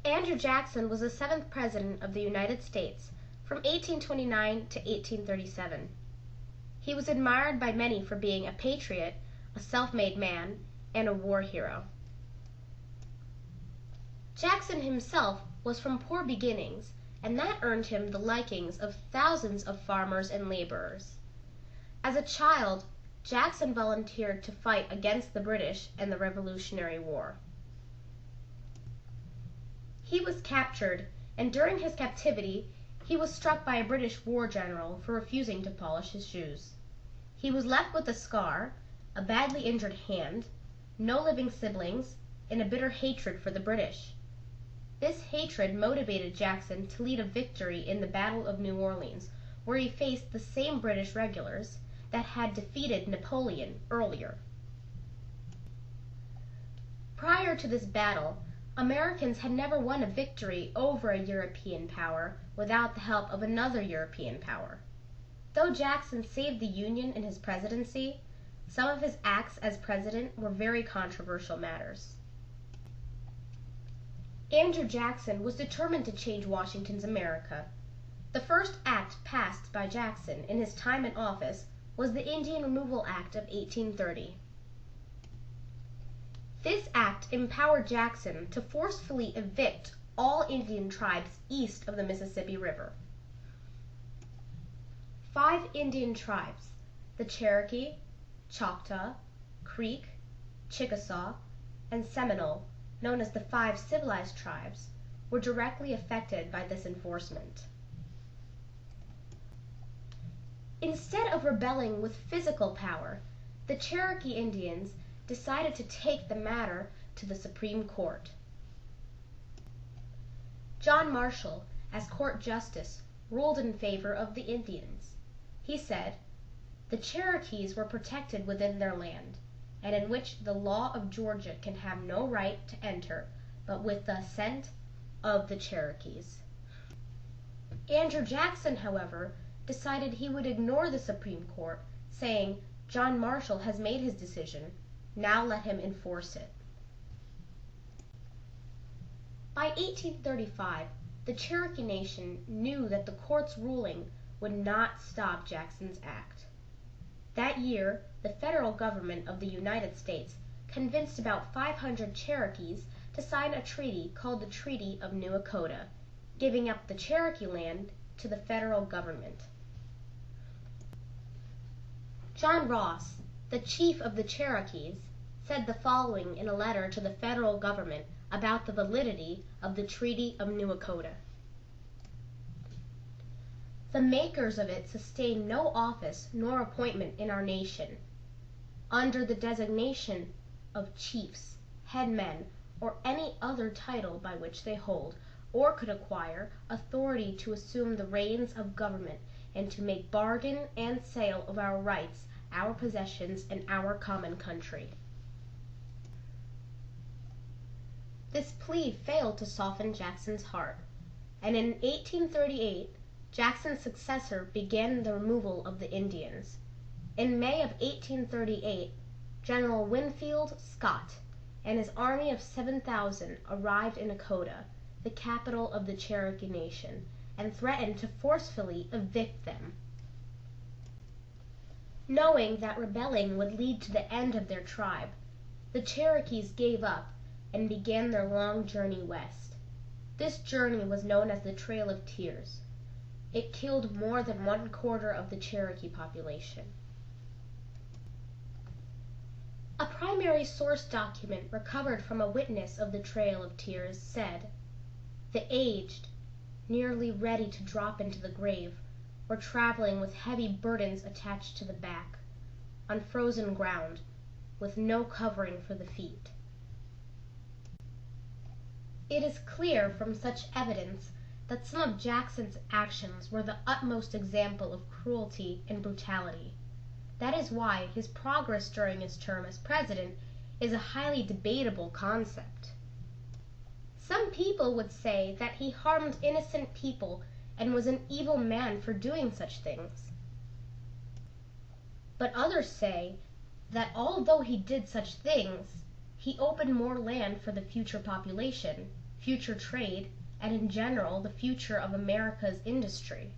Andrew Jackson was the 7th President of the United States from 1829 to 1837. He was admired by many for being a patriot, a self-made man, and a war hero. Jackson himself was from poor beginnings, and that earned him the likings of thousands of farmers and laborers. As a child, Jackson volunteered to fight against the British in the Revolutionary War. He was captured, and during his captivity, he was struck by a British war general for refusing to polish his shoes. He was left with a scar, a badly injured hand, no living siblings, and a bitter hatred for the British. This hatred motivated Jackson to lead a victory in the Battle of New Orleans, where he faced the same British regulars that had defeated Napoleon earlier. Prior to this battle, Americans had never won a victory over a European power without the help of another European power. Though Jackson saved the Union in his presidency, some of his acts as president were very controversial matters. Andrew Jackson was determined to change Washington's America. The first act passed by Jackson in his time in office was the Indian Removal Act of 1830. This act empowered Jackson to forcefully evict all Indian tribes east of the Mississippi River. 5 Indian tribes, the Cherokee, Choctaw, Creek, Chickasaw, and Seminole, known as the 5 civilized tribes, were directly affected by this enforcement. Instead of rebelling with physical power, the Cherokee Indians decided to take the matter to the Supreme Court. John Marshall, as court justice, ruled in favor of the Indians. He said, "The Cherokees were protected within their land, and in which the law of Georgia can have no right to enter but with the assent of the Cherokees." Andrew Jackson, however, decided he would ignore the Supreme Court, saying, "John Marshall has made his decision. Now let him enforce it." By 1835, the Cherokee Nation knew that the court's ruling would not stop Jackson's act. That year, the federal government of the United States convinced about 500 Cherokees to sign a treaty called the Treaty of New Dakota, giving up the Cherokee land to the federal government. John Ross, the chief of the Cherokees, said the following in a letter to the federal government about the validity of the Treaty of New Dakota. "The makers of it sustain no office nor appointment in our nation, under the designation of chiefs, headmen, or any other title by which they hold, or could acquire, authority to assume the reins of government, and to make bargain and sale of our rights, our possessions, and our common country." This plea failed to soften Jackson's heart, and in 1838, Jackson's successor began the removal of the Indians. In May of 1838, General Winfield Scott and his army of 7,000 arrived in Dakota, the capital of the Cherokee Nation, and threatened to forcefully evict them. Knowing that rebelling would lead to the end of their tribe, the Cherokees gave up and began their long journey west. This journey was known as the Trail of Tears. It killed more than 1/4 of the Cherokee population. A primary source document recovered from a witness of the Trail of Tears said, "The aged, nearly ready to drop into the grave, were traveling with heavy burdens attached to the back, on frozen ground, with no covering for the feet." It is clear from such evidence that some of Jackson's actions were the utmost example of cruelty and brutality. That is why his progress during his term as president is a highly debatable concept. Some people would say that he harmed innocent people and was an evil man for doing such things. But others say that although he did such things, he opened more land for the future population, future trade, and in general the future of America's industry.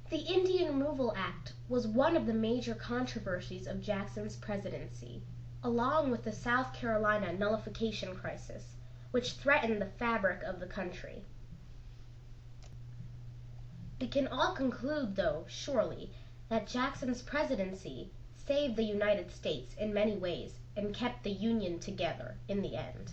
The Indian Removal Act was one of the major controversies of Jackson's presidency, along with the South Carolina nullification crisis, which threatened the fabric of the country. We can all conclude, though, surely, that Jackson's presidency saved the United States in many ways and kept the Union together in the end.